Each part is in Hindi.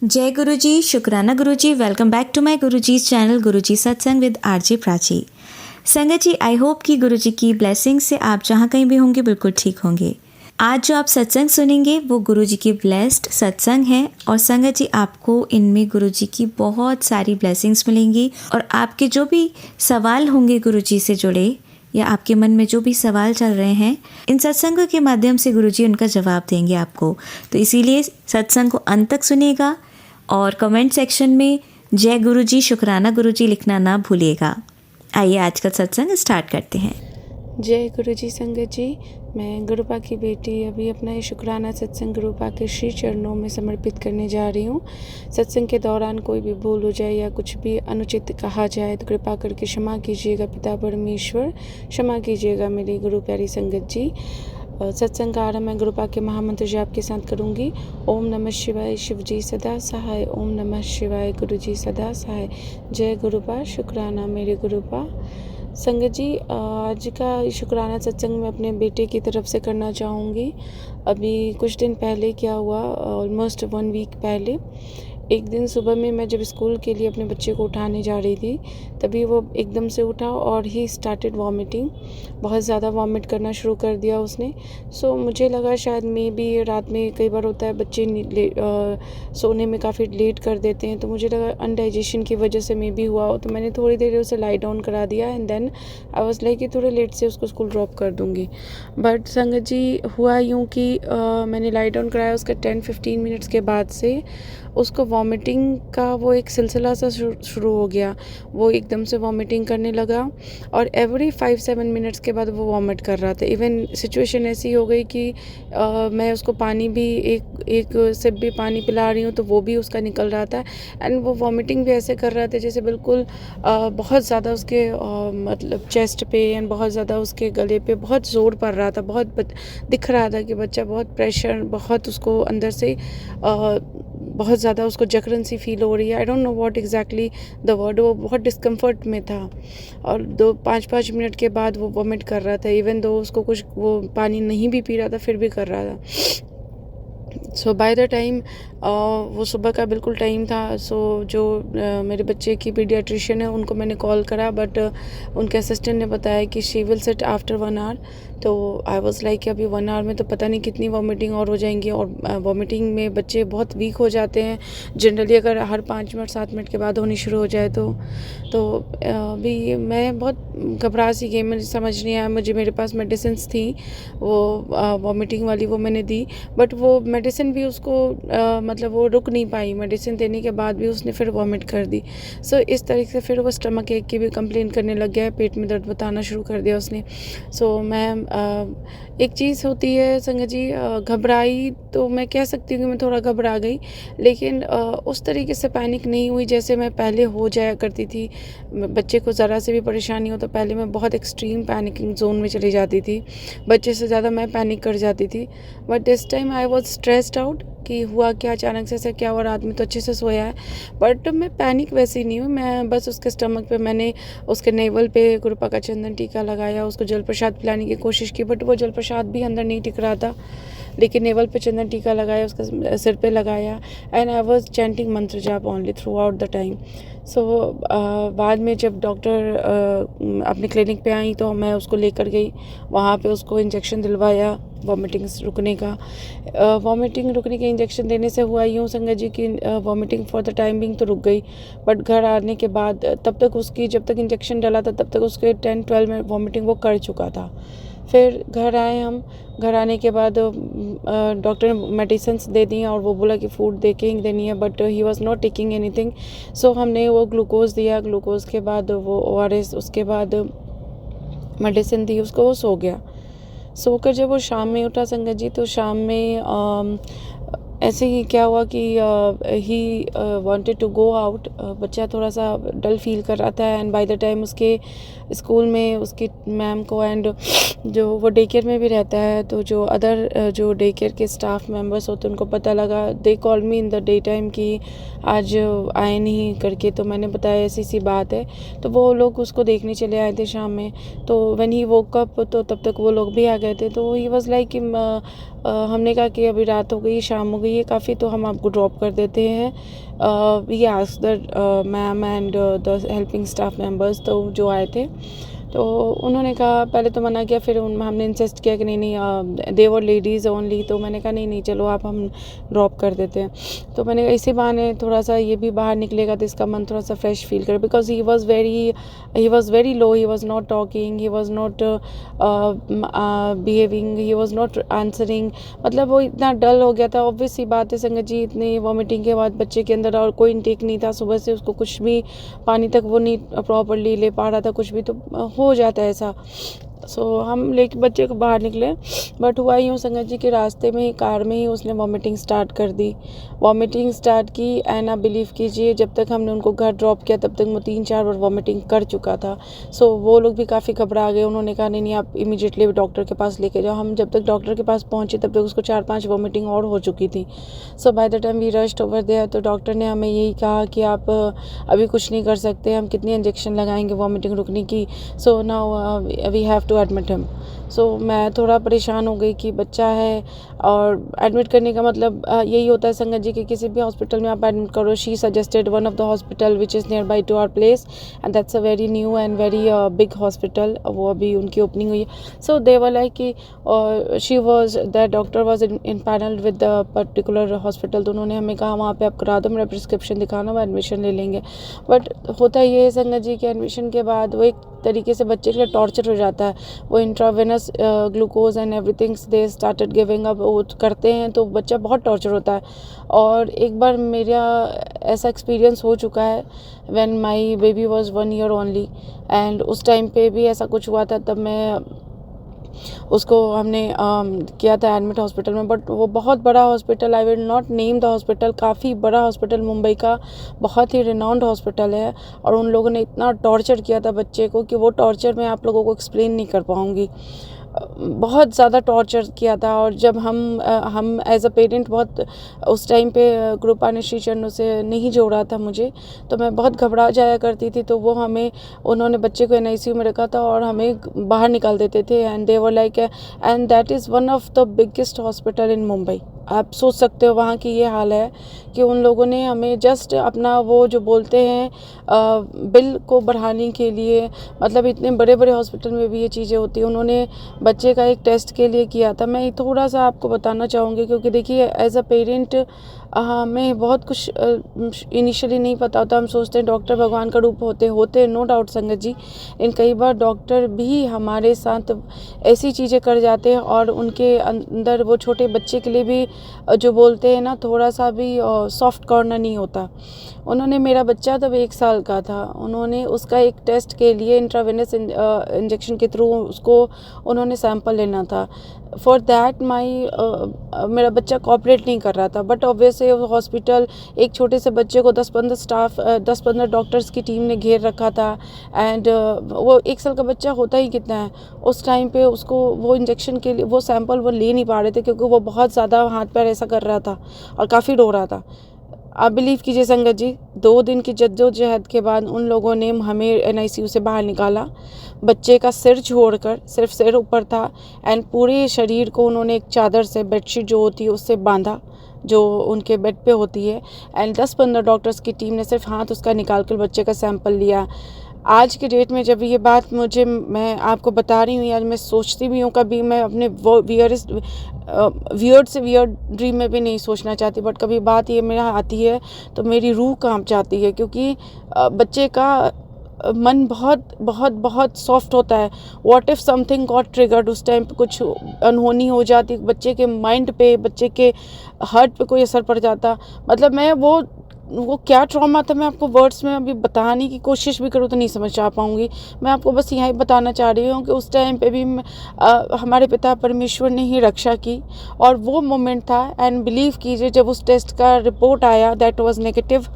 जय गुरुजी, शुक्राना Guruji. Welcome back to my Guruji's channel Guruji satsang with RJ Prachi. संगत जी, आई होप कि गुरुजी की ब्लेसिंग से आप जहाँ कहीं भी होंगे बिल्कुल ठीक होंगे। आज जो आप सत्संग सुनेंगे वो गुरुजी की ब्लेस्ड सत्संग है और संगत जी आपको इनमें गुरुजी की बहुत सारी ब्लेसिंग्स मिलेंगी और आपके जो भी सवाल होंगे गुरुजी से जुड़े या आपके मन में जो भी सवाल चल रहे हैं, इन सत्संगों के माध्यम से गुरुजी उनका जवाब देंगे आपको। तो इसीलिए सत्संग को अंत तक सुनिएगा और कमेंट सेक्शन में जय गुरुजी, शुक्राना गुरुजी लिखना ना भूलिएगा। आइए आज का सत्संग स्टार्ट करते हैं। जय गुरुजी संगत जी, मैं गुरुपा की बेटी अभी अपना ये शुक्राना सत्संग गुरुपा के श्री चरणों में समर्पित करने जा रही हूँ। सत्संग के दौरान कोई भी भूल हो जाए या कुछ भी अनुचित कहा जाए तो कृपा करके क्षमा कीजिएगा पिता परमेश्वर, क्षमा कीजिएगा मेरी गुरु प्यारी संगत जी। सत्संग का आरंभ मैं गुरुपा के महामंत्र जाप के साथ करूँगी। ओम नमः शिवाय, शिव जी सदा सहाय। ओम नमः शिवाय, गुरु जी सदा सहाय। जय गुरुपा, शुक्राना मेरे गुरुपा। संगत जी, आज का शुक्राना सत्संग मैं अपने बेटे की तरफ से करना चाहूँगी। अभी कुछ दिन पहले क्या हुआ, ऑलमोस्ट 1 वीक पहले, एक दिन सुबह में मैं जब स्कूल के लिए अपने बच्चे को उठाने जा रही थी तभी वो एकदम से उठा और ही स्टार्टेड वॉमिटिंग। बहुत ज़्यादा वॉमिट करना शुरू कर दिया उसने। सो मुझे लगा शायद मे बी रात में कई बार होता है बच्चे सोने में काफ़ी लेट कर देते हैं, तो मुझे लगा अनडाइजेशन की वजह से मे बी हुआ हो। तो मैंने थोड़ी देर उसे लाई डाउन करा दिया and then I was like कि थोड़े लेट से उसको स्कूल ड्रॉप कर दूँगी। बट संगत जी, हुआ यूँ कि मैंने लाई डाउन कराया, उसका 10-15 मिनट्स के बाद से उसको वॉमिटिंग का वो एक सिलसिला सा शुरू हो गया। वो एकदम से वॉमिटिंग करने लगा और एवरी 5-7 मिनट्स के बाद वो वॉमिट कर रहा था। इवन सिचुएशन ऐसी हो गई कि मैं उसको पानी भी एक सिप भी पानी पिला रही हूँ तो वो भी उसका निकल रहा था एंड वो वॉमिटिंग भी ऐसे कर रहा था जैसे बिल्कुल बहुत ज़्यादा उसके मतलब चेस्ट पे एंड बहुत ज़्यादा उसके गले पे बहुत ज़ोर पड़ रहा था। बहुत दिख रहा था कि बच्चा बहुत प्रेशर, बहुत उसको अंदर से बहुत ज़्यादा उसको जकड़न सी फील हो रही है। I don't know what exactly the word. वो बहुत डिस्कम्फर्ट में था और 2-5 मिनट के बाद वो वॉमिट कर रहा था। इवन दो उसको कुछ वो पानी नहीं भी पी रहा था फिर भी कर रहा था। सो बाय द टाइम वो सुबह का बिल्कुल टाइम था। सो जो मेरे बच्चे की पीडियाट्रिशियन है उनको मैंने कॉल करा, बट उनके असिस्टेंट ने बताया कि she will sit after 1 hour. तो आई वाज लाइक कि अभी 1 आवर में तो पता नहीं कितनी वॉमिटिंग और हो जाएंगी और वॉमिटिंग में बच्चे बहुत वीक हो जाते हैं जनरली, अगर हर 5 मिनट 7 मिनट के बाद होनी शुरू हो जाए तो अभी मैं बहुत घबरा सी गई। मुझे समझ नहीं आया, मुझे मेरे पास मेडिसिन्स थी वो वॉमिटिंग वाली, वो मैंने दी, बट वो मेडिसिन भी उसको मतलब वो रुक नहीं पाई। मेडिसिन देने के बाद भी उसने फिर वॉमिट कर दी। सो इस तरीके से फिर वो स्टमक एक की भी कंप्लेन करने लग गया है, पेट में दर्द बताना शुरू कर दिया उसने। सो मैं एक चीज़ होती है संगत जी, घबराई तो मैं कह सकती हूँ कि मैं थोड़ा घबरा गई, लेकिन उस तरीके से पैनिक नहीं हुई जैसे मैं पहले हो जाया करती थी। बच्चे को ज़रा से भी परेशानी हो तो पहले मैं बहुत एक्सट्रीम पैनिकिंग जोन में चली जाती थी, बच्चे से ज़्यादा मैं पैनिक कर जाती थी। But this time I was stressed out कि हुआ क्या, अचानक से ऐसा क्या हुआ। रात में तो अच्छे से सोया है बट मैं पैनिक वैसी नहीं हूँ। मैं बस उसके स्टमक पे मैंने उसके नेवल पे गुरुपा का चंदन टीका लगाया, उसको जल प्रसाद पिलाने की कोशिश की, बट वो जल प्रसाद भी अंदर नहीं टिक रहा था। लेकिन नेवल पे चंदन टीका लगाया, उसका सिर पे लगाया and I was chanting mantra jaap only throughout the time. So बाद में जब डॉक्टर अपने क्लिनिक पे आई तो मैं उसको लेकर गई, वहाँ पे उसको इंजेक्शन दिलवाया वॉमिटिंग रुकने का। वॉमिटिंग रुकने के इंजेक्शन देने से हुआ यूँ संगत जी की vomiting for the time being तो रुक गई, बट घर आने के बाद तब तक उसकी, जब तक इंजेक्शन डाला था तब तक उसके 10-12 मिनट वॉमिटिंग वो कर चुका था। फिर घर आए हम, घर आने के बाद डॉक्टर ने मेडिसिन्स दे दी और वो बोला कि फूड दे के ही देनी है, but he was not taking anything. So हमने वो ग्लूकोज दिया, ग्लूकोज के बाद वो ORS, उसके बाद मेडिसिन दी उसको, वो सो गया। सोकर जब वो शाम में उठा संगत जी तो शाम में ऐसे ही क्या हुआ कि he wanted to go out. बच्चा थोड़ा सा डल फील कर रहा था एंड बाय द टाइम उसके स्कूल में उसकी मैम को एंड जो वो डे केयर में भी रहता है तो जो अदर जो डे केयर के स्टाफ मेंबर्स होते हैं उनको पता लगा, they call me in the day time कि आज आए नहीं करके। तो मैंने बताया ऐसी सी बात है, तो वो लोग उसको देखने चले आए थे शाम में। तो व्हेन ही वोक अप तो तब तक वो लोग भी आ गए थे। तो ही वाज लाइक कि हमने कहा कि अभी रात हो गई, शाम हो गई है काफ़ी, तो हम आपको ड्रॉप कर देते हैं। We asked the ma'am and the helping staff members, तो जो आए थे तो उन्होंने कहा, पहले तो मना किया, फिर हमने इंसिस्ट किया कि नहीं दे वर लेडीज़ ओनली, तो मैंने कहा नहीं चलो आप हम ड्रॉप कर देते हैं। तो मैंने कहा इसी बहाने थोड़ा सा ये भी बाहर निकलेगा तो इसका मन थोड़ा सा फ्रेश फील करे, because he was very low, he was not talking, he was not behaving, he was not answering, मतलब वो इतना डल हो गया था। ऑब्वियस सी बात है संगत जी, इतनी वॉमिटिंग के बाद बच्चे के अंदर और कोई इंटेक नहीं था, सुबह से उसको कुछ भी पानी तक वो नहीं प्रॉपरली ले पा रहा था, कुछ भी तो हो जाता है ऐसा। सो हम लेके बच्चे को बाहर निकले, बट हुआ यूँ संगत जी के रास्ते में ही, कार में ही उसने वॉमिटिंग स्टार्ट कर दी। वॉमिटिंग स्टार्ट की एंड आप बिलीव कीजिए, जब तक हमने उनको घर ड्रॉप किया तब तक वो 3-4 बार वॉमिटिंग कर चुका था। सो वो लोग भी काफ़ी घबरा गए, उन्होंने कहा नहीं आप इमीडिएटली डॉक्टर के पास लेके जाओ। हम जब तक डॉक्टर के पास पहुँचे तब तक उसको 4-5 वॉमिटिंग और हो चुकी थी। So by the time we rushed over there, तो डॉक्टर ने हमें यही कहा कि आप अभी कुछ नहीं कर सकते, हम कितनी इंजेक्शन लगाएंगे वॉमिटिंग रुकने की। So now we have to admit him. So मैं थोड़ा परेशान हो गई कि बच्चा है, और एडमिट करने का मतलब यही होता है संगत जी कि किसी भी हॉस्पिटल में आप एडमिट करो। She suggested one of the hospital which is near by to our place, and that's a very new and very big hospital, वो अभी उनकी ओपनिंग हुई है। सो दे वर लाइक कि she was the doctor was in panel with the particular hospital, तो उन्होंने हमें कहा वहाँ पे आप करा दो, मेरा प्रिस्क्रिप्शन दिखाना, वो एडमिशन ले लेंगे। बट होता ये है संगत जी कि एडमिशन के बाद वो एक तरीके से बच्चे के लिए टॉर्चर हो जाता है। वो intravenous glucose and everything they started giving up, वो करते हैं तो बच्चा बहुत टॉर्चर होता है। और एक बार मेरा ऐसा एक्सपीरियंस हो चुका है when my baby was 1 year only, and उस टाइम पे भी ऐसा कुछ हुआ था। तब मैं उसको हमने किया था एडमिट हॉस्पिटल में, बट वो बहुत बड़ा hospital, I will not name the hospital, काफ़ी बड़ा हॉस्पिटल, मुंबई का बहुत ही रिनाउंड हॉस्पिटल है। और उन लोगों ने इतना टॉर्चर किया था बच्चे को कि वो टॉर्चर मैं आप लोगों को एक्सप्लेन नहीं कर पाऊँगी। बहुत ज़्यादा टॉर्चर किया था। और जब हम एज अ पेरेंट बहुत उस टाइम पे कृपा ने श्री चरणों से नहीं जोड़ा था मुझे, तो मैं बहुत घबरा जाया करती थी। तो वो उन्होंने बच्चे को NICU में रखा था और हमें बाहर निकाल देते थे, and they were like, and that is one of the biggest hospital in Mumbai. आप सोच सकते हो वहाँ की ये हाल है कि उन लोगों ने हमें जस्ट अपना वो जो बोलते हैं बिल को बढ़ाने के लिए, मतलब इतने बड़े बड़े हॉस्पिटल में भी ये चीज़ें होती हैं। उन्होंने बच्चे का एक टेस्ट के लिए किया था। मैं थोड़ा सा आपको बताना चाहूँगी, क्योंकि देखिए एज अ पेरेंट हमें बहुत कुछ इनिशियली नहीं पता होता। हम सोचते हैं डॉक्टर भगवान का रूप होते नो डाउट संगत जी, इन कई बार डॉक्टर भी हमारे साथ ऐसी चीज़ें कर जाते हैं, और उनके अंदर वो छोटे बच्चे के लिए भी जो बोलते हैं ना, थोड़ा सा भी सॉफ्ट कॉर्नर नहीं होता। उन्होंने, मेरा बच्चा तब 1 साल का था, उन्होंने उसका एक टेस्ट के लिए इंट्रावेनस इंजेक्शन के थ्रू उसको उन्होंने सैंपल लेना था। फॉर दैट मेरा बच्चा कोऑपरेट नहीं कर रहा था। बट ऑब्वियसली हॉस्पिटल एक छोटे से बच्चे को 10-15 डॉक्टर्स की टीम ने घेर रखा था। एंड वो 1 साल का बच्चा होता ही कितना है, उस टाइम पे उसको वो इंजेक्शन के लिए वो सैंपल वो ले नहीं पा रहे थे, क्योंकि वो बहुत ज़्यादा हाथ पैर ऐसा कर रहा था और काफ़ी रो रहा था। आप बिलीव कीजिए संगत जी, 2 दिन की जद्दोजहद के बाद उन लोगों ने हमें NICU से बाहर निकाला। बच्चे का सिर छोड़कर, सिर्फ सिर ऊपर था, एंड पूरे शरीर को उन्होंने एक चादर से, बेडशीट जो होती है उससे बांधा, जो उनके बेड पे होती है। एंड 10-15 डॉक्टर्स की टीम ने सिर्फ हाथ उसका निकाल कर बच्चे का सैंपल लिया। आज के डेट में जब ये बात मैं आपको बता रही हूँ, आज मैं सोचती भी हूँ, कभी मैं अपने वियर्ड से वियर्ड ड्रीम में भी नहीं सोचना चाहती, बट कभी बात ये मेरा आती है तो मेरी रूह कांप जाती है, क्योंकि बच्चे का मन बहुत बहुत बहुत सॉफ्ट होता है। What if something got triggered, उस टाइम पे कुछ अनहोनी हो जाती, बच्चे के माइंड पे, बच्चे के हार्ट पे कोई असर पड़ जाता, मतलब मैं वो क्या ट्रॉमा था, मैं आपको वर्ड्स में अभी बताने की कोशिश भी करूँ तो नहीं समझ आ पाऊँगी। मैं आपको बस यही बताना चाह रही हूँ कि उस टाइम पे भी हमारे पिता परमेश्वर ने ही रक्षा की, और वो मोमेंट था। एंड बिलीव कीजिए, जब उस टेस्ट का रिपोर्ट आया दैट वाज नेगेटिव,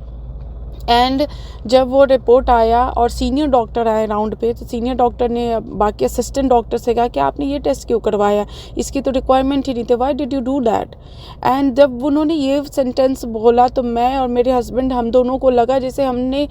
एंड जब वो रिपोर्ट आया और सीनियर डॉक्टर आए राउंड पे, तो सीनियर डॉक्टर ने बाकी असिस्टेंट डॉक्टर से कहा कि आपने ये टेस्ट क्यों करवाया, इसकी तो रिक्वायरमेंट ही नहीं थी, why did you do that. And जब उन्होंने ये सेंटेंस बोला तो मैं और मेरे हस्बैंड, हम दोनों को लगा जैसे हमने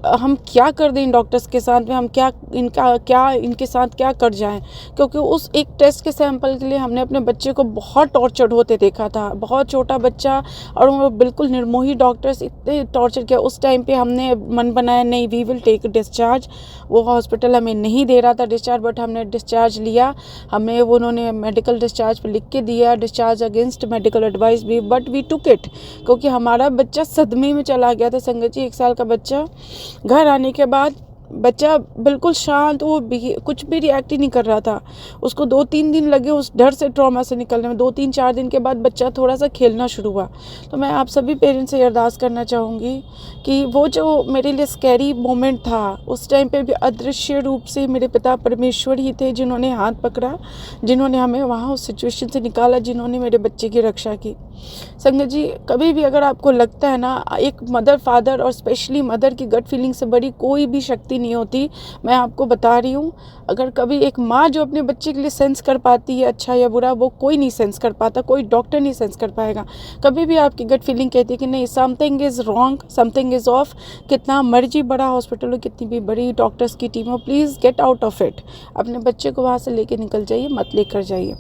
हम क्या कर दें इन डॉक्टर्स के साथ में, हम इनके साथ क्या कर जाएं, क्योंकि उस एक टेस्ट के सैंपल के लिए हमने अपने बच्चे को बहुत टॉर्चर होते देखा था। बहुत छोटा बच्चा और वो बिल्कुल निर्मोही डॉक्टर्स इतने टॉर्चर किया। उस टाइम पे हमने मन बनाया नहीं, वी विल टेक डिस्चार्ज। वो हॉस्पिटल हमें नहीं दे रहा था डिस्चार्ज, बट हमने डिस्चार्ज लिया। हमें उन्होंने मेडिकल डिस्चार्ज पे लिख के दिया, डिस्चार्ज अगेंस्ट मेडिकल एडवाइस भी, बट वी टुक इट, क्योंकि हमारा बच्चा सदमे में चला गया था संगत जी। 1 साल का बच्चा, घर आने के बाद बच्चा बिल्कुल शांत, वो कुछ भी रिएक्ट ही नहीं कर रहा था। उसको 2-3 दिन लगे उस डर से, ट्रॉमा से निकलने में। 2-3-4 दिन के बाद बच्चा थोड़ा सा खेलना शुरू हुआ। तो मैं आप सभी पेरेंट्स से अरदास करना चाहूँगी कि वो जो मेरे लिए स्कैरी मोमेंट था, उस टाइम पे भी अदृश्य रूप से मेरे पिता परमेश्वर ही थे जिन्होंने हाथ पकड़ा, जिन्होंने हमें वहाँ उस सिचुएशन से निकाला, जिन्होंने मेरे बच्चे की रक्षा की। संगत जी, कभी भी अगर आपको लगता है ना, एक मदर, फादर और स्पेशली मदर की गट फीलिंग से बड़ी कोई भी शक्ति नहीं होती। मैं आपको बता रही हूँ, अगर कभी एक माँ जो अपने बच्चे के लिए सेंस कर पाती है अच्छा या बुरा, वो कोई नहीं सेंस कर पाता, कोई डॉक्टर नहीं सेंस कर पाएगा। कभी भी आपकी गट फीलिंग कहती है कि नहीं, something is wrong, something is of, कितना मर्जी बड़ा हॉस्पिटल हो, कितनी भी बड़ी डॉक्टर्स की टीम हो, please get out of it. अपने बच्चे को वहाँ से लेके निकल जाइए, मत लेकर जाइए।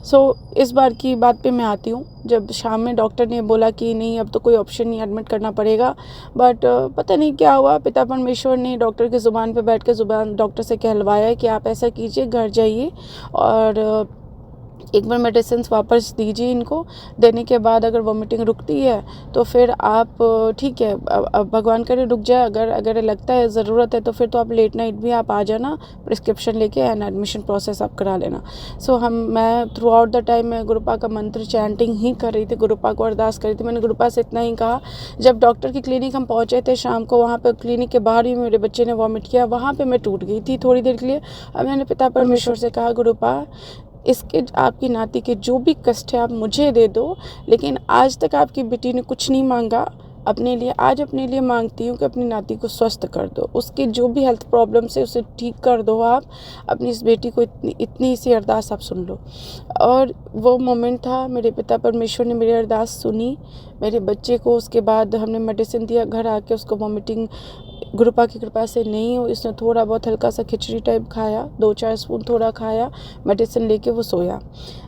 सो इस बार की बात पे मैं आती हूँ, जब शाम में डॉक्टर ने बोला कि नहीं, अब तो कोई ऑप्शन नहीं, एडमिट करना पड़ेगा। बट पता नहीं क्या हुआ, पिता परमेश्वर ने डॉक्टर की ज़ुबान पे बैठ के डॉक्टर से कहलवाया कि आप ऐसा कीजिए, घर जाइए और एक बार मेडिसिन वापस दीजिए इनको। देने के बाद अगर वॉमिटिंग रुकती है तो फिर आप ठीक है, अब भगवान करे रुक जाए, अगर लगता है ज़रूरत है तो फिर तो आप लेट नाइट भी आप आ जाना, प्रिस्क्रिप्शन लेके एंड एडमिशन प्रोसेस आप करा लेना। सो मैं थ्रू आउट द टाइम मैं गुरुपा का मंत्र चैंटिंग ही कर रही थी, गुरुपा को अरदास कर रही थी। मैंने गुरुपा से इतना ही कहा, जब डॉक्टर की क्लिनिक हम पहुँचे थे शाम को, वहाँ पर क्लिनिक के बाहर ही मेरे बच्चे ने वॉमिट किया, वहाँ पर मैं टूट गई थी थोड़ी देर के लिए। अब मैंने पिता परमेश्वर से कहा, गुरुपा, इसके आपकी नाती के जो भी कष्ट है आप मुझे दे दो, लेकिन आज तक आपकी बेटी ने कुछ नहीं मांगा अपने लिए, आज अपने लिए मांगती हूँ कि अपनी नाती को स्वस्थ कर दो, उसकी जो भी हेल्थ प्रॉब्लम्स है उसे ठीक कर दो आप। अपनी इस बेटी को इतनी सी अरदास आप सुन लो। और वो मोमेंट था, मेरे पिता परमेश्वर ने मेरी अरदास सुनी, मेरे बच्चे को उसके बाद हमने मेडिसिन दिया, घर आके उसको वॉमिटिंग गुरुपा की कृपा से नहीं हो। इसने थोड़ा बहुत हल्का सा खिचड़ी टाइप खाया, 2-4 स्पून थोड़ा खाया, मेडिसिन लेके वो सोया।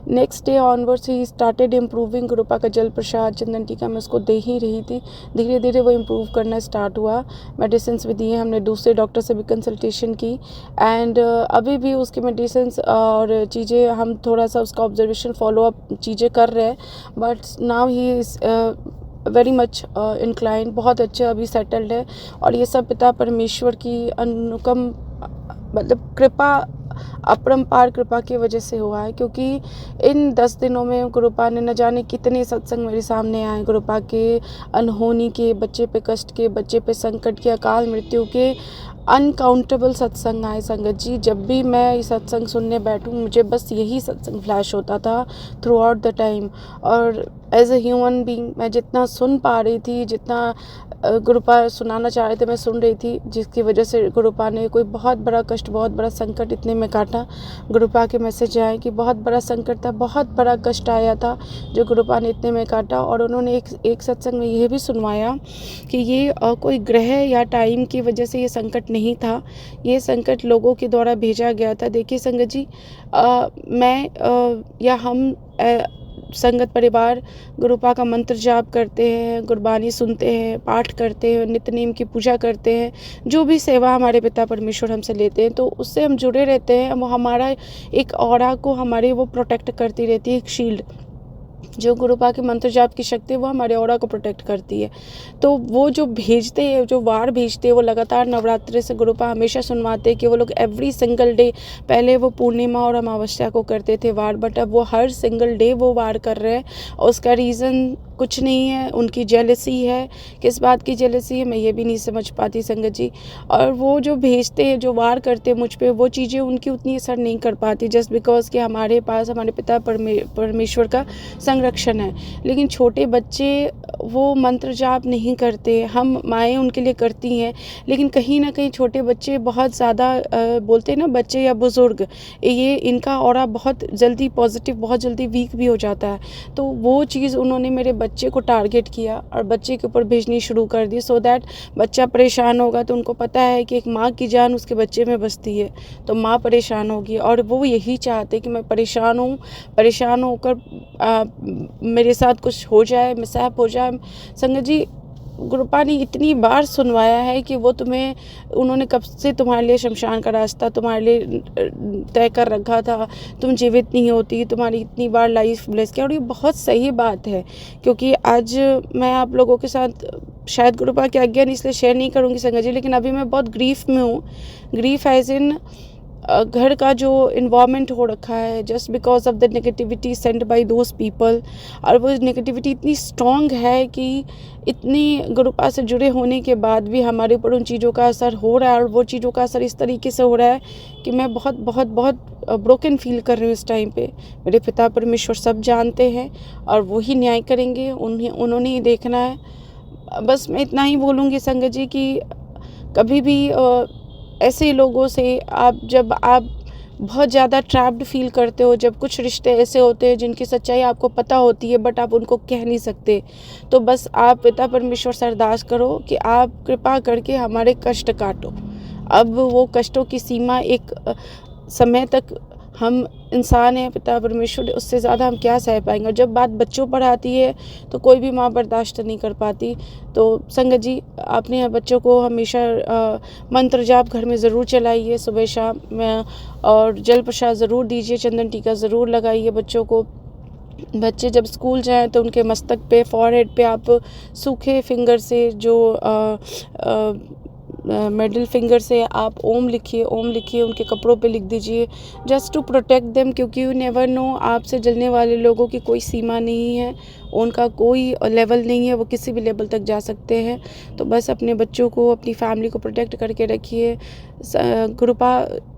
Next day onwards he started improving. Gurupa का जल प्रसाद, चंदन टीका मैं उसको दे ही रही थी, धीरे धीरे वो इम्प्रूव करना स्टार्ट हुआ। मेडिसिन भी दिए, हमने दूसरे डॉक्टर से भी कंसल्टेशन की एंड अभी भी उसकी मेडिसिन और चीज़ें हम थोड़ा सा उसका ऑब्जर्वेशन फॉलोअप चीज़ें कर रहे हैं, but now he is very much incline, बहुत अच्छा अभी सेटल्ड है। और ये सब पिता परमेश्वर की अनुकम मतलब कृपा, अपरंपार कृपा की वजह से हुआ है, क्योंकि इन 10 दिनों में गुरुपा ने न जाने कितने सत्संग मेरे सामने आए, गुरुपा के अनहोनी के, बच्चे पे कष्ट के, बच्चे पे संकट के, अकाल मृत्यु के अनकाउंटेबल सत्संग आए। संगत जी, जब भी मैं ये सत्संग सुनने बैठूं, मुझे बस यही सत्संग फ्लैश होता था थ्रू आउट द टाइम। और एज अ ह्यूमन बीइंग मैं जितना सुन पा रही थी, जितना गुरुपा सुनाना चाह रहे थे मैं सुन रही थी, जिसकी वजह से गुरुपा ने कोई बहुत बड़ा कष्ट, बहुत बड़ा संकट इतने में काटा। गुरुपा के मैसेज आए कि बहुत बड़ा संकट था, बहुत बड़ा कष्ट आया था जो गुरुपा ने इतने में काटा। और उन्होंने एक सत्संग में यह भी सुनवाया कि ये कोई ग्रह या टाइम की वजह से ये संकट नहीं था, ये संकट लोगों के द्वारा भेजा गया था। देखिए संगत जी, मैं या हम संगत परिवार गुरुपा का मंत्र जाप करते हैं, गुरबानी सुनते हैं, पाठ करते हैं, नित्य नेम की पूजा करते हैं, जो भी सेवा हमारे पिता परमेश्वर हमसे लेते हैं, तो उससे हम जुड़े रहते हैं। वो हमारा एक ऑरा को हमारे वो प्रोटेक्ट करती रहती है, एक शील्ड। जो गुरुपा के मंत्र जाप की शक्ति है वो हमारे ऑरा को प्रोटेक्ट करती है। तो वो जो भेजते हैं, जो वार भेजते हैं, वो लगातार नवरात्रि से गुरुपा हमेशा सुनवाते हैं कि वो लोग एवरी सिंगल डे, पहले वो पूर्णिमा और अमावस्या को करते थे वार, बट अब वो हर सिंगल डे वो वार कर रहे हैं। और उसका रीज़न कुछ नहीं है, उनकी जेलसी है। किस बात की जेलसी है मैं ये भी नहीं समझ पाती संगत जी। और वो जो भेजते हैं, जो वार करते हैं मुझ पे, वो चीज़ें उनकी उतनी असर नहीं कर पाती, जस्ट बिकॉज कि हमारे पास हमारे पिता परमेश्वर का संरक्षण है। लेकिन छोटे बच्चे वो मंत्र जाप नहीं करते, हम माएँ उनके लिए करती हैं, लेकिन कहीं ना कहीं छोटे बच्चे बहुत ज़्यादा बोलते हैं ना, बच्चे या बुज़ुर्ग, ये इनका ऑरा बहुत जल्दी पॉजिटिव, बहुत जल्दी वीक भी हो जाता है। तो वो चीज़ उन्होंने मेरे बच्चे को टारगेट किया और बच्चे के ऊपर भेजनी शुरू कर दी, सो दैट बच्चा परेशान होगा। तो उनको पता है कि एक माँ की जान उसके बच्चे में बसती है, तो माँ परेशान होगी और वो यही चाहते कि मैं परेशान हूँ, परेशान होकर मेरे साथ कुछ हो जाए, मिसहैप हो जाए। संगत जी, गुरुपा ने इतनी बार सुनवाया है कि वो तुम्हें, उन्होंने कब से तुम्हारे लिए शमशान का रास्ता तुम्हारे लिए तय कर रखा था, तुम जीवित नहीं होती, तुम्हारी इतनी बार लाइफ ब्लेस किया। और ये बहुत सही बात है, क्योंकि आज मैं आप लोगों के साथ शायद गुरुपा की आज्ञा इसलिए शेयर नहीं करूँगी संगत जी, लेकिन अभी मैं बहुत ग्रीफ में हूँ। ग्रीफ एज इन घर का जो इन्वायरमेंट हो रखा है, just because of the negativity send by those people. और वो नेगेटिविटी इतनी स्ट्रॉन्ग है कि इतनी गुरुपा से जुड़े होने के बाद भी हमारे ऊपर उन चीज़ों का असर हो रहा है, और वो चीज़ों का असर इस तरीके से हो रहा है कि मैं बहुत बहुत बहुत ब्रोकन फील कर रही हूँ इस टाइम पे। मेरे पिता परमेश्वर सब जानते हैं और वो ही न्याय करेंगे, उन्होंने ही देखना है। बस मैं इतना ही बोलूँगी संगत जी कि कभी भी ऐसे लोगों से जब आप बहुत ज़्यादा ट्रैप्ड फील करते हो, जब कुछ रिश्ते ऐसे होते हैं जिनकी सच्चाई आपको पता होती है बट आप उनको कह नहीं सकते, तो बस आप पिता परमेश्वर से अरदास करो कि आप कृपा करके हमारे कष्ट काटो। अब वो कष्टों की सीमा एक समय तक, हम इंसान हैं पिता परमेश्वर, उससे ज़्यादा हम क्या सह पाएंगे। और जब बात बच्चों पर आती है तो कोई भी माँ बर्दाश्त नहीं कर पाती। तो संगत जी, आपने बच्चों को हमेशा मंत्र जाप घर में ज़रूर चलाइए सुबह शाम में, और जल प्रसाद ज़रूर दीजिए, चंदन टीका ज़रूर लगाइए बच्चों को। बच्चे जब स्कूल जाएं तो उनके मस्तक पे, फॉरहेड पे आप सूखे फिंगर से, जो मिडिल फिंगर से आप ओम लिखिए, उनके कपड़ों पे लिख दीजिए, जस्ट टू प्रोटेक्ट देम, क्योंकि यू नेवर नो, आपसे जलने वाले लोगों की कोई सीमा नहीं है, उनका कोई लेवल नहीं है, वो किसी भी लेवल तक जा सकते हैं। तो बस अपने बच्चों को, अपनी फैमिली को प्रोटेक्ट करके रखिए। गुरुपा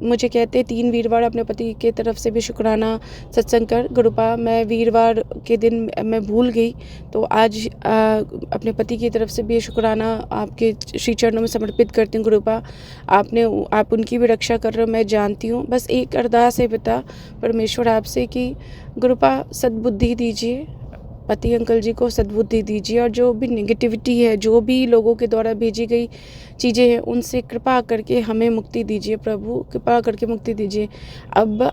मुझे कहते 3 वीरवार अपने पति के तरफ से भी शुक्राना सत्संग कर। गुरुपा, मैं वीरवार के दिन मैं भूल गई, तो आज अपने पति की तरफ से भी शुक्राना आपके श्री चरणों में समर्पित करती हूँ। गुरुपा, आप उनकी भी रक्षा कर रहे हो, मैं जानती हूँ। बस एक अरदास है पिता परमेश्वर आपसे कि गुरुपा सद्बुद्धि दीजिए, पति अंकल जी को सद्बुद्धि दीजिए, और जो भी नेगेटिविटी है, जो भी लोगों के द्वारा भेजी गई चीज़ें हैं, उनसे कृपा करके हमें मुक्ति दीजिए प्रभु, कृपा करके मुक्ति दीजिए। अब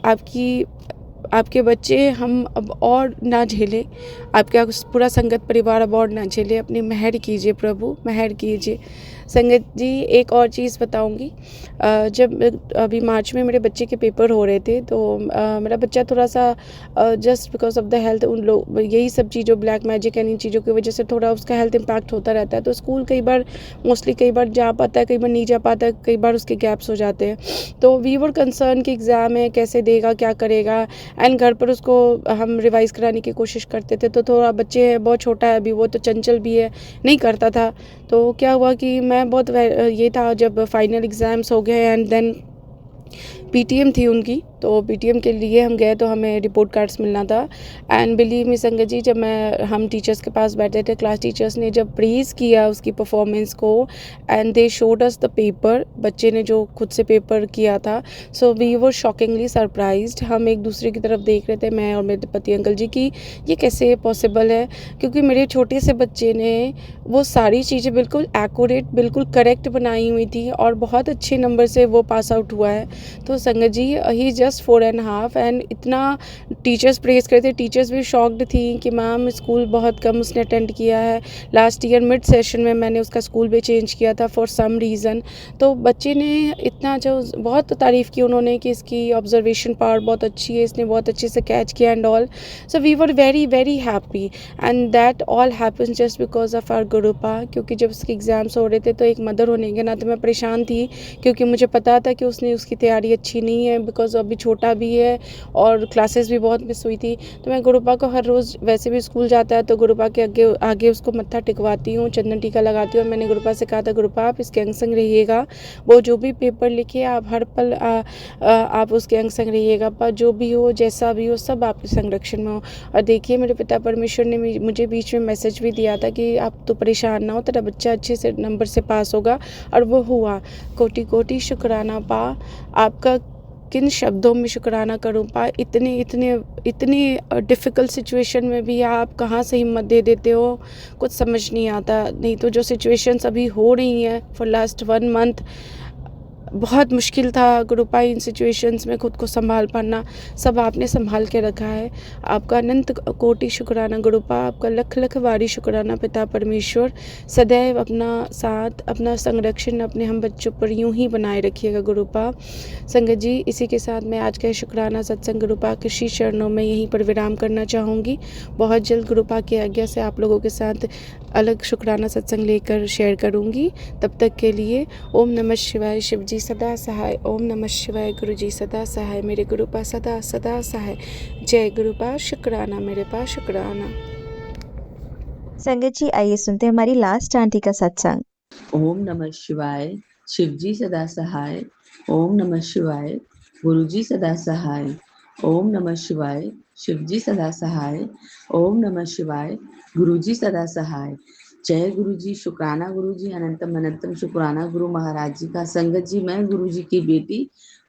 आपके बच्चे हम अब और ना झेले, आपका पूरा संगत परिवार अब और ना झेले, अपनी मेहर कीजिए प्रभु, मेहर कीजिए। संगत जी, एक और चीज़ बताऊंगी। जब अभी मार्च में मेरे बच्चे के पेपर हो रहे थे, तो मेरा बच्चा थोड़ा सा just because of the health, उन लोग यही सब चीज़ों, ब्लैक मैजिक एंड इन चीज़ों की वजह से थोड़ा उसका हेल्थ इम्पैक्ट होता रहता है। तो स्कूल कई बार जा पाता है, कई बार नहीं जा पाता है, कई बार उसके गैप्स हो जाते हैं। तो वी वर कंसर्न कि एग्ज़ाम है, कैसे देगा, क्या करेगा, एंड घर पर उसको हम रिवाइज़ कराने की कोशिश करते थे। तो थोड़ा बच्चे है, बहुत छोटा है अभी, वो तो चंचल भी है, नहीं करता था। तो क्या हुआ कि मैं बहुत ये था, जब फाइनल एग्ज़ाम्स हो गए एंड देन पीटीएम थी उनकी, तो पीटीएम के लिए हम गए, तो हमें रिपोर्ट कार्ड्स मिलना था। एंड बिलीव मी संगत जी, जब हम टीचर्स के पास बैठे थे, क्लास टीचर्स ने जब प्रेज़ किया उसकी परफॉर्मेंस को, and they showed us the paper, बच्चे ने जो खुद से पेपर किया था, so we were shockingly surprised. हम एक दूसरे की तरफ देख रहे थे, मैं और मेरे पति अंकल जी, कि ये कैसे पॉसिबल है, क्योंकि मेरे छोटे से बच्चे ने वो सारी चीज़ें बिल्कुल एक्यूरेट, बिल्कुल करेक्ट बनाई हुई थी, और बहुत अच्छे नंबर से वो पास आउट हुआ है। तो संगत जी, ही जस्ट 4.5, एंड इतना टीचर्स प्रेज़ करते, टीचर्स भी शॉक्ड थी कि मैम स्कूल बहुत कम उसने अटेंड किया है, लास्ट ईयर मिड सेशन में मैंने उसका स्कूल भी चेंज किया था फॉर सम रीज़न। तो बच्चे ने इतना जो बहुत तारीफ़ की उन्होंने कि इसकी ऑब्जर्वेशन पावर बहुत अच्छी है, इसने बहुत अच्छे से कैच किया and all. So we were very very happy, and that all happen just because of our Gurupa. क्योंकि जब उसके एग्ज़ाम्स हो रहे थे, तो एक मदर होने के नाते मैं परेशान थी, क्योंकि मुझे पता था कि उसकी तैयारी अच्छी नहीं है, बिकॉज अभी छोटा भी है और क्लासेस भी बहुत मिस हुई थी। तो मैं गुरुपा को हर रोज़, वैसे भी स्कूल जाता है तो गुरुपा के आगे उसको मत्था टिकवाती हूँ, चंदन टीका लगाती हूँ। मैंने गुरुपा से कहा था, गुरुपा आप इसके अंग संग रहिएगा, वो जो भी पेपर लिखे आप हर पल आप उसके अंग संग रहिएगा, पर जो भी हो, जैसा भी हो, सब आपके संरक्षण में हो। और देखिए, मेरे पिता परमेश्वर ने मुझे बीच में मैसेज भी दिया था कि आप तो परेशान ना हो, तेरा बच्चा अच्छे से नंबर से पास होगा, और वो हुआ। कोटि कोटि शुक्राना पा आपका, किन शब्दों में शुक्राना करूँ पा, इतनी इतनी इतनी डिफ़िकल्ट सिचुएशन में भी आप कहाँ से हिम्मत दे देते हो, कुछ समझ नहीं आता। नहीं तो जो सिचुएशंस अभी हो रही हैं फॉर लास्ट 1 मंथ, बहुत मुश्किल था गुरुपा इन सिचुएशंस में खुद को संभाल पाना। सब आपने संभाल के रखा है। आपका अनंत कोटि शुक्राना गुरुपा, आपका लख लख बारी शुक्राना पिता परमेश्वर। सदैव अपना साथ, अपना संरक्षण अपने हम बच्चों पर यूं ही बनाए रखिएगा गुरुपा। संगत जी, इसी के साथ मैं आज का शुक्राना सत्संग गुरुपा के श्री चरणों में यहीं पर विराम करना चाहूँगी। बहुत जल्द गुरुपा की आज्ञा से आप लोगों के साथ अलग शुक्राना सत्संग लेकर शेयर करूँगी। तब तक के लिए ओम नमः शिवाय, शिव जी सदा सहाय। ओम नमः शिवाय, गुरु जी सदा सहाय, मेरे गुरुपा सदा सदा सहाय। जय गुरुपा, शुक्राना मेरे पास शुक्राना। संगत जी, आइए सुनते हैं हमारी लास्ट आंटी का सत्संग। ओम नमः शिवाय, शिवजी सदा सहाय। ओम नमः शिवाय, गुरुजी सदा सहाय। ओम नमः शिवाय, शिवजी सदा सहाय। ओम नमः शिवाय, गुरुजी सदा सहाय। जय गुरुजी, शुक्राना गुरुजी, अनंतम अनंतम शुक्राना गुरु महाराज जी का। संगत जी, मैं गुरुजी की बेटी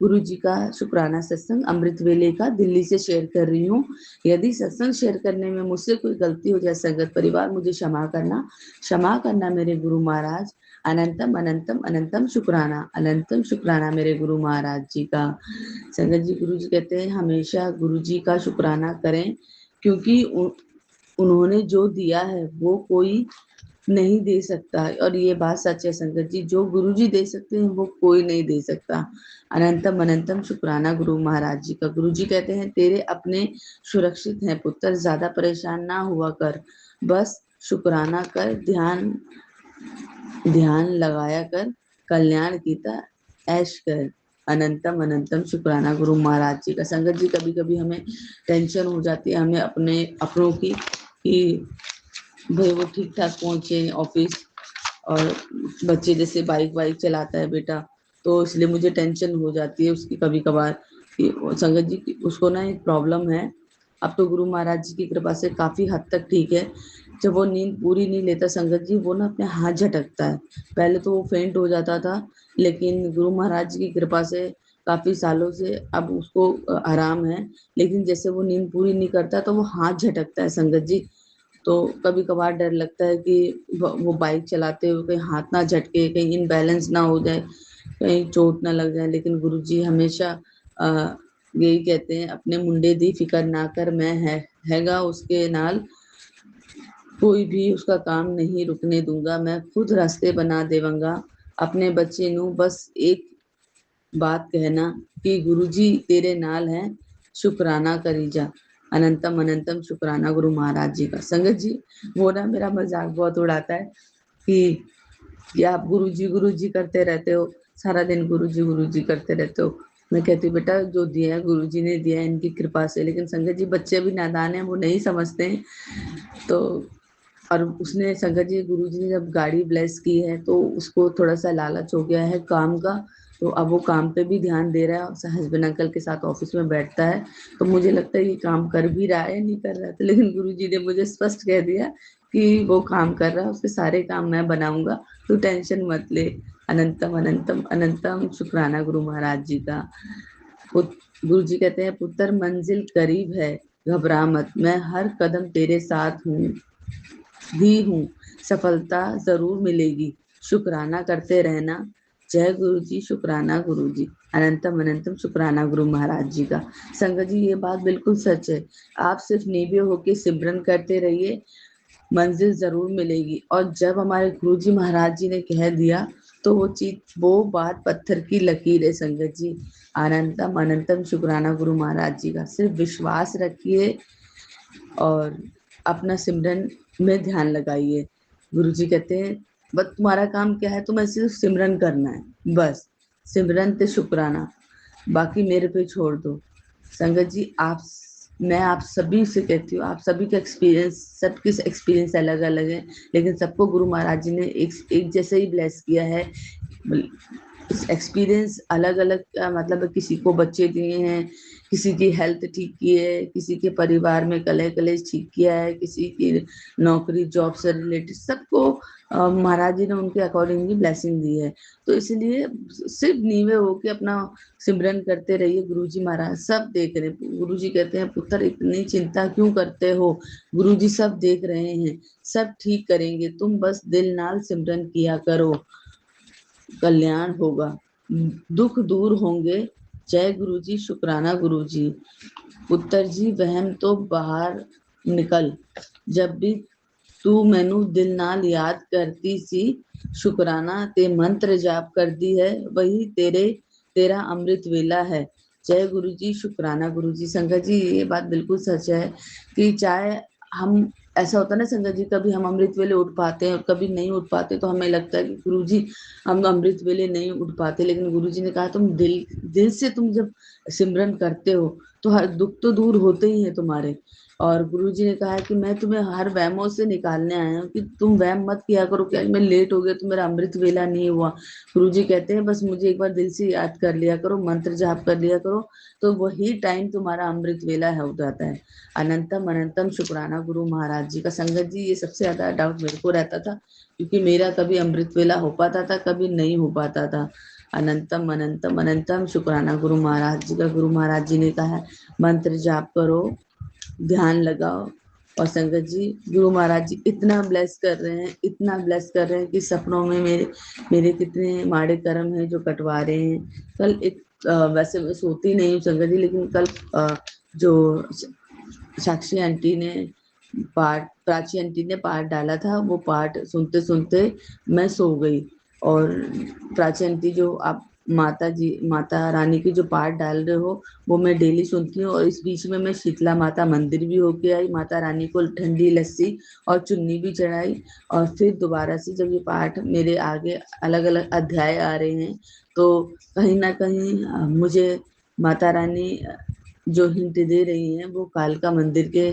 गुरुजी का शुक्राना सत्संग अमृत वेले का दिल्ली से शेयर कर रही हूँ। यदि सत्संग शेयर करने में मुझसे कोई गलती हो जाए संगत परिवार, मुझे क्षमा करना मेरे गुरु महाराज। अनंतम अनंतम अनंतम शुक्राना मेरे गुरु महाराज जी का। संगत जी, गुरु जी कहते हैं हमेशा गुरु जी का शुक्राना करें, क्योंकि उन्होंने जो दिया है वो कोई नहीं दे सकता है। और ये बात सच है संगत जी, जो गुरु जी दे सकते हैं वो कोई नहीं दे सकता। अनंतम अनंतम शुक्राना गुरु महाराज जी का। गुरु जी कहते हैं तेरे अपने सुरक्षित हैं पुत्र, ज्यादा परेशान ना हुआ कर, बस शुक्राना कर, ध्यान लगाया कर, कल्याण कीता ऐश कर। अनंतम अनंतम शुक्राना गुरु महाराज जी का। संगत जी, कभी कभी हमें टेंशन हो जाती है हमें अपने अपनों की कि भाई वो ठीक ठाक पहुंचे ऑफिस, और बच्चे जैसे बाइक वाइक चलाता है बेटा, तो इसलिए मुझे टेंशन हो जाती है उसकी कभी कभार कि संगत जी उसको ना एक प्रॉब्लम है। अब तो गुरु महाराज जी की कृपा से काफी हद तक ठीक है। जब वो नींद पूरी नहीं लेता संगत जी, वो ना अपने हाथ झटकता है। पहले तो वो फेंट हो जाता था, लेकिन गुरु महाराज जी की कृपा से काफी सालों से अब उसको आराम है। लेकिन जैसे वो नींद पूरी नहीं करता तो वो हाथ झटकता है संगत जी। तो कभी कभार डर लगता है कि वो बाइक चलाते हुए कहीं हाथ ना झटके, कहीं इनबैलेंस ना हो जाए, कहीं चोट ना लग जाए। लेकिन गुरुजी हमेशा यही कहते हैं, अपने मुंडे दी फिकर ना कर, मैं हैगा उसके नाल, कोई भी उसका काम नहीं रुकने दूंगा, मैं खुद रास्ते बना देवंगा। अपने बच्चे नू बस एक बात कहना कि गुरुजी तेरे नाल हैं, शुक्राना करी जा। अनंतम अनंतम शुक्राना गुरु महाराज जी का। संगत जी, वो ना मेरा मजाक बहुत उड़ाता है कि आप गुरुजी करते रहते हो, सारा दिन गुरुजी करते रहते हो। मैं कहती हूँ बेटा जो दिया है गुरुजी ने दिया है इनकी कृपा से। लेकिन संगत जी, बच्चे भी नादान हैं, वो नहीं समझते हैं। तो और उसने संगत जी, गुरुजी ने जब गाड़ी ब्लेस की है तो उसको थोड़ा सा लालच हो गया है काम का, तो अब वो काम पे भी ध्यान दे रहा है, हस्बैंड अंकल के साथ ऑफिस में बैठता है। तो मुझे लगता है ये काम कर भी रहा है, नहीं कर रहा है। तो लेकिन गुरुजी ने मुझे स्पष्ट कह दिया कि वो काम कर रहा है, उसके सारे काम मैं बनाऊंगा, तू टेंशन मत ले। अनंतम अनंतम अनंतम शुक्राना गुरु महाराज जी का। गुरु जी कहते हैं पुत्र मंजिल करीब है, घबरा मत, मैं हर कदम तेरे साथ हूँ, सफलता जरूर मिलेगी, शुक्राना करते रहना। जय गुरु जी, शुक्राना गुरु जी। अनंतम अनंतम शुक्राना गुरु महाराज जी का। संगत जी, ये बात बिल्कुल सच है। आप सिर्फ निर्भय होकर सिमरन करते रहिए, मंजिल जरूर मिलेगी। और जब हमारे गुरु जी महाराज जी ने कह दिया तो वो बात पत्थर की लकीर है संगत जी। अनंतम अनंतम शुक्राना गुरु महाराज जी का। सिर्फ विश्वास रखिए और अपना सिमरन में ध्यान लगाइए। गुरु जी कहते हैं बस तुम्हारा काम क्या है, तुम्हें सिर्फ सिमरन करना है, बस सिमरन ते शुक्राना, बाकी मेरे पे छोड़ दो। संगत जी, मैं आप सभी से कहती हूँ, आप सभी का एक्सपीरियंस, सबके एक्सपीरियंस अलग अलग है, लेकिन सबको गुरु महाराज जी ने एक जैसे ही ब्लेस किया है। एक्सपीरियंस अलग अलग, मतलब किसी को बच्चे दिए हैं, किसी की हेल्थ ठीक की है, किसी के परिवार में कलह कलेश ठीक किया है, किसी की नौकरी जॉब से रिलेटेड, सबको महाराज जी ने उनके अकॉर्डिंगली ब्लेसिंग दी है। तो इसलिए सिर्फ नीवे हो के अपना सिमरन करते रहिए। गुरुजी महाराज सब देख रहे हैं। गुरुजी कहते हैं, पुत्र इतनी चिंता क्यों करते हो, गुरुजी सब देख रहे हैं, सब ठीक करेंगे, तुम बस दिल नाल सिमरन किया करो, कल्याण होगा, दुख दूर होंगे। जय गुरुजी, शुक्राना गुरुजी। पुत्र जी वहम तो बाहर निकल, जब भी तू मैनू दिल नाल याद करती सी, शुक्राना ते मंत्र जाप करती है, वही तेरा अमृत वेला है। जय गुरु जी, शुक्राना गुरु जी। संगत जी ये बात बिल्कुल सच है कि चाहे हम, ऐसा होता है ना संगत जी, कभी हम अमृत वेले उठ पाते हैं और कभी नहीं उठ पाते, तो हमें लगता है कि गुरु जी हम अमृत वेले नहीं उठ पाते, लेकिन गुरु जी ने कहा तुम दिल से तुम जब सिमरन करते हो तो हर दुख तो दूर होते ही है तुम्हारे। और गुरुजी ने कहा है कि मैं तुम्हें हर वहमों से निकालने आया हूँ कि तुम वहम मत किया करो कि आज मैं लेट हो गया तो मेरा अमृत वेला नहीं हुआ। गुरुजी कहते हैं बस मुझे एक बार दिल से याद कर लिया करो, मंत्र जाप कर लिया करो, तो वही टाइम तुम्हारा अमृत वेला है, हो जाता है। अनंतम अनंतम शुक्राना गुरु महाराज जी का। संगत जी ये सबसे ज्यादा डाउट मेरे को रहता था, क्योंकि मेरा कभी अमृत वेला हो पाता था, कभी नहीं हो पाता था। अनंतम अनंतम अनंतम शुक्राना गुरु महाराज जी का। गुरु महाराज जी ने कहा है मंत्र जाप करो, ध्यान लगाओ। और संगत जी गुरु महाराज जी इतना ब्लेस कर रहे हैं, इतना ब्लेस कर रहे हैं कि सपनों में मेरे कितने माड़े कर्म हैं जो कटवा रहे हैं। कल एक वैसे मैं सोती नहीं हूँ संगत जी, लेकिन कल जो साक्षी आंटी ने प्राची आंटी ने पाठ डाला था, वो पाठ सुनते सुनते मैं सो गई। और प्राची आंटी जो आप माता रानी की जो पाठ डाल रहे हो, वो मैं डेली सुनती हूँ। और इस बीच में मैं शीतला माता मंदिर भी होके आई, माता रानी को ठंडी लस्सी और चुन्नी भी चढ़ाई। और फिर दोबारा से जब ये पाठ मेरे आगे अलग अलग अध्याय आ रहे हैं, तो कहीं ना कहीं मुझे माता रानी जो हिंट दे रही हैं वो कालका मंदिर के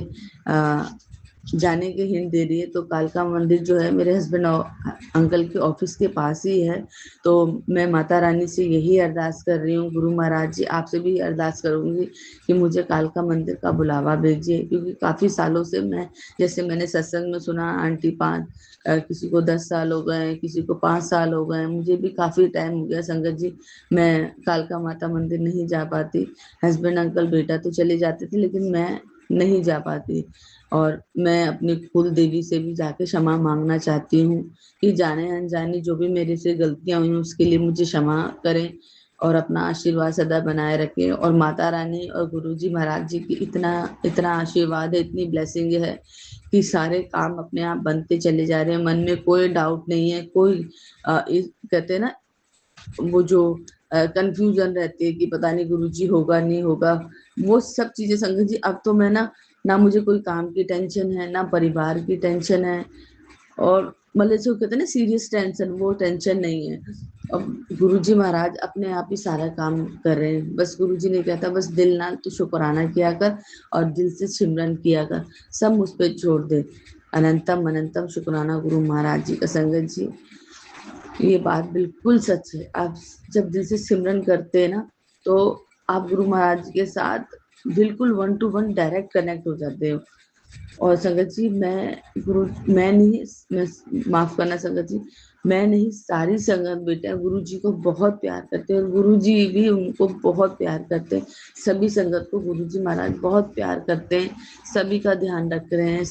जाने के हिंट दे रही है। तो कालका मंदिर जो है मेरे हस्बैंड अंकल के ऑफिस के पास ही है। तो मैं माता रानी से यही अरदास कर रही हूँ, गुरु महाराज जी आपसे भी अरदास करूंगी कि मुझे कालका मंदिर का बुलावा भेजिए, क्योंकि काफी सालों से मैं, जैसे मैंने सत्संग में सुना आंटी किसी को 10 साल हो गए, किसी को 5 साल हो गए, मुझे भी काफी टाइम हो गया संगत जी, मैं कालका माता मंदिर नहीं जा पाती। हस्बैंड अंकल बेटा तो चले जाते थे, लेकिन मैं नहीं जा पाती। और मैं अपनी कुल देवी से भी जाके क्षमा मांगना चाहती हूँ कि जाने अनजाने जो भी मेरे से गलतियां हुई उसके लिए मुझे क्षमा करें और अपना आशीर्वाद सदा बनाए रखें। और माता रानी और गुरुजी महाराज जी की इतना इतना आशीर्वाद है, इतनी ब्लेसिंग है कि सारे काम अपने आप बनते चले जा रहे हैं। मन में कोई डाउट नहीं है, कोई कहते हैं ना वो जो कंफ्यूजन रहती है कि पता नहीं गुरुजी होगा नहीं होगा, वो सब चीजें संगत जी अब तो मैं ना मुझे कोई काम की टेंशन है, ना परिवार की टेंशन है। और मतलब जो कहते हैं ना सीरियस टेंशन, वो टेंशन नहीं है। अब गुरुजी महाराज अपने आप ही सारा काम कर रहे हैं। बस गुरुजी ने कहता बस दिल नाल तो शुक्राना किया कर और दिल से सिमरन किया कर, सब मुझ पे छोड़ दे। अनंतम अनंतम शुक्राना गुरु महाराज जी का। संगत जी ये बात बिल्कुल सच है। आप जब दिल से सिमरन करते हैं ना, तो आप गुरु महाराज के साथ बिल्कुल 1 to 1 डायरेक्ट कनेक्ट हो जाते हो। और संगत जी मैं नहीं, मैं माफ करना संगत जी, मैं नहीं, सारी संगत बेटा गुरु जी को बहुत प्यार करते हैं और गुरु जी भी उनको बहुत प्यार करते हैं। सभी संगत को गुरु जी महाराज बहुत प्यार करते हैं, सभी का ध्यान रख रहे हैं,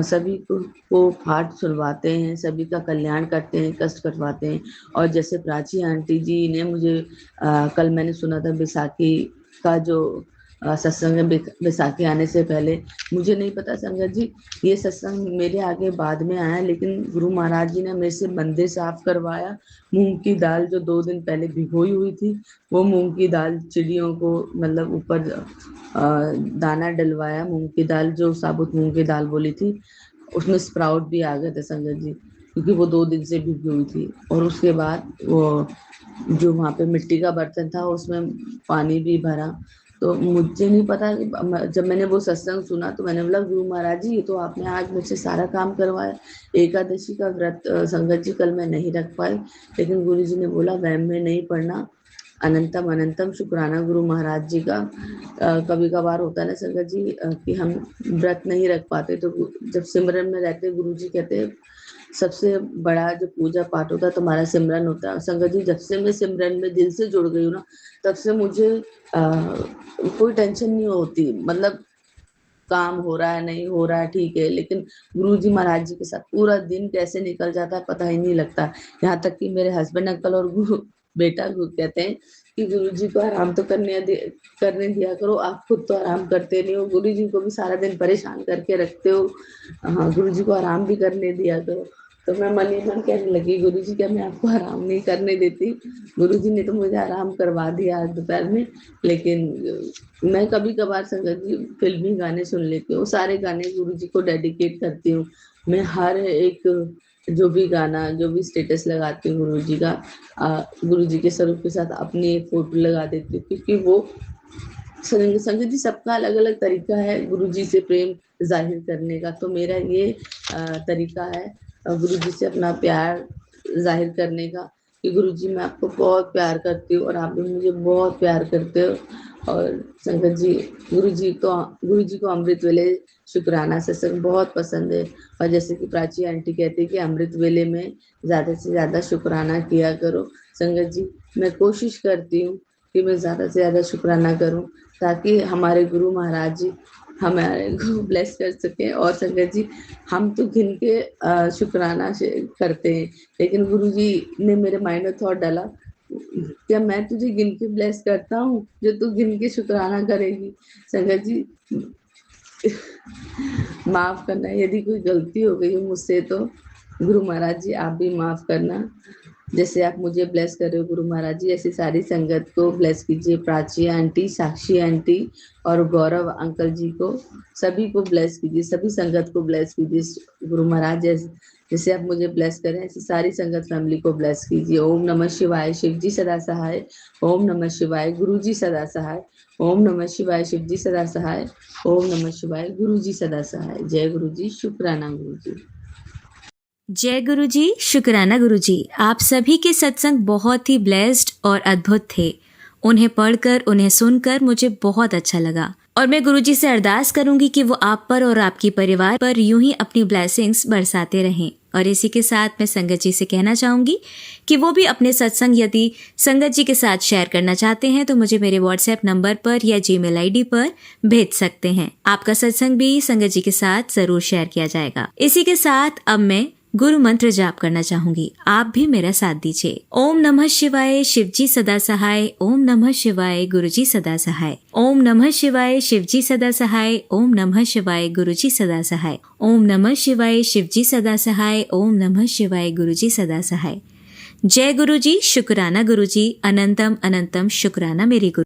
सभी को पाठ सुनवाते हैं, सभी का कल्याण करते हैं, कष्ट कटवाते हैं। और जैसे प्राची आंटी जी ने मुझे कल मैंने सुना था बैसाखी का जो सत्संग है, बैसाखी आने से पहले मुझे नहीं पता संगत जी, ये सत्संग मेरे आगे बाद में आया, लेकिन गुरु महाराज जी ने मेरे से मंदिर साफ करवाया। मूंग की दाल जो 2 दिन पहले भिगोई हुई थी, वो मूंग की दाल चिड़ियों को मतलब ऊपर दाना डलवाया। मूंग की दाल जो साबुत मूंग की दाल बोली थी, उसमें स्प्राउट भी आ गए थे संगत जी, क्योंकि वो 2 दिन से भिगी हुई थी। और उसके बाद वो जो वहाँ पे मिट्टी का बर्तन था उसमें पानी भी भरा, तो मुझे नहीं पता कि जब मैंने वो सत्संग सुना तो मैंने बोला गुरु महाराज जी ये तो आपने आज मुझसे सारा काम करवाया। एकादशी का व्रत संगत जी कल मैं नहीं रख पाई, लेकिन गुरु जी ने बोला वहम में नहीं पड़ना, अनंतम अनंतम शुक्राना गुरु महाराज जी का। कभी कभार होता है ना संगत जी कि हम व्रत नहीं रख पाते, तो जब सिमरन में रहते गुरु जी कहते सबसे बड़ा जो पूजा पाठ होता है तुम्हारा सिमरन होता है। संगत जी जब से मैं सिमरन में दिल से जुड़ गई हूँ ना, तब से मुझे कोई टेंशन नहीं होती। मतलब काम हो रहा है नहीं हो रहा है ठीक है, लेकिन गुरुजी महाराज जी के साथ पूरा दिन कैसे निकल जाता है पता ही नहीं लगता। यहाँ तक कि मेरे हस्बैंड अंकल और बेटा कहते हैं कि गुरुजी को आराम तो करने दिया करो, आप खुद तो आराम करते नहीं हो, गुरुजी को भी सारा दिन परेशान करके रखते हो, हाँ गुरुजी को आराम भी करने दिया करो। तो मैं मन ही मन कहने लगी गुरुजी क्या मैं आपको आराम नहीं करने देती, गुरुजी ने तो मुझे आराम करवा दिया आज दोपहर में। लेकिन मैं कभी कभार संगत जी फिल्मी गाने सुन लेती हूँ, सारे गाने गुरुजी को डेडिकेट करती हूँ। मैं हर एक जो भी गाना जो भी स्टेटस लगाती हूँ गुरुजी का, गुरुजी के स्वरूप के साथ अपनी एक फोटो लगा देती हूँ, क्योंकि वो संगत जी सबका अलग अलग तरीका है गुरुजी से प्रेम जाहिर करने का। तो मेरा ये तरीका है गुरुजी से अपना प्यार जाहिर करने का कि गुरुजी मैं आपको बहुत प्यार करती हूँ और आप भी मुझे बहुत प्यार करते हो। और संगत जी गुरुजी को अमृत वेले शुक्राना सत्संग बहुत पसंद है। और जैसे कि प्राची आंटी कहती है कि अमृत वेले में ज़्यादा से ज़्यादा शुक्राना किया करो। संगत जी मैं कोशिश करती हूँ कि मैं ज़्यादा से ज़्यादा शुक्राना करूँ, ताकि हमारे गुरु महाराज जी हमारे को ब्लेस कर सके। और संगत जी हम तो गिन के शुक्राना करते हैं, लेकिन गुरु जी ने मेरे माइंड में थॉट डाला क्या मैं तुझे गिन के ब्लेस करता हूँ जो तू गिन के शुक्राना करेगी। संगत जी माफ करना, यदि कोई गलती हो गई हो मुझसे तो गुरु महाराज जी आप भी माफ करना। जैसे आप मुझे ब्लेस कर रहे हो गुरु महाराज जी, ऐसी सारी संगत को ब्लेस कीजिए। प्राची आंटी, साक्षी आंटी और गौरव अंकल जी को सभी को ब्लेस कीजिए, सभी संगत को ब्लेस कीजिए गुरु महाराज। जैसे आप मुझे ब्लेस करें ऐसी सारी संगत फैमिली को ब्लेस कीजिए। ओम नमः शिवाय, शिव जी सदा सहाय। ओम नमः शिवाय, गुरु जी सदा सहाय। ओम नमः शिवाय, शिव जी सदा सहाय। ओम नमः शिवाय, गुरु जी सदा सहाय। जय गुरु जी, शुक्राना गुरु जी। जय गुरु जी, शुक्राना गुरु जी। आप सभी के सत्संग बहुत ही ब्लेस्ड और अद्भुत थे। उन्हें पढ़कर उन्हें सुनकर मुझे बहुत अच्छा लगा और मैं गुरु जी से अरदास करूंगी कि वो आप पर और आपके परिवार पर यूं ही अपनी ब्लेसिंग्स बरसाते रहें। और इसी के साथ मैं संगत जी से कहना चाहूंगी कि वो भी अपने सत्संग यदि संगत जी के साथ शेयर करना चाहते हैं तो मुझे मेरे व्हाट्सएप नंबर पर या जीमेल आईडी पर भेज सकते हैं। आपका सत्संग भी संगत जी के साथ जरूर शेयर किया जाएगा। इसी के साथ अब मैं गुरु मंत्र जाप करना चाहूंगी, आप भी मेरा साथ दीजिए। ओम नमः शिवाय, शिव जी सदा सहाय। ओम नमः शिवाय, गुरु जी सदा सहाय। ओम नमः शिवाय, शिव जी सदा सहाय। ओम नमः शिवाय, गुरु जी सदा सहाय। ओम नमः शिवाय, शिव जी सदा सहाय। ओम नमः शिवाय, गुरु जी सदा सहाय। जय गुरु जी, शुक्राना गुरु जी, अनंतम अनंतम शुक्राना मेरे गुरु।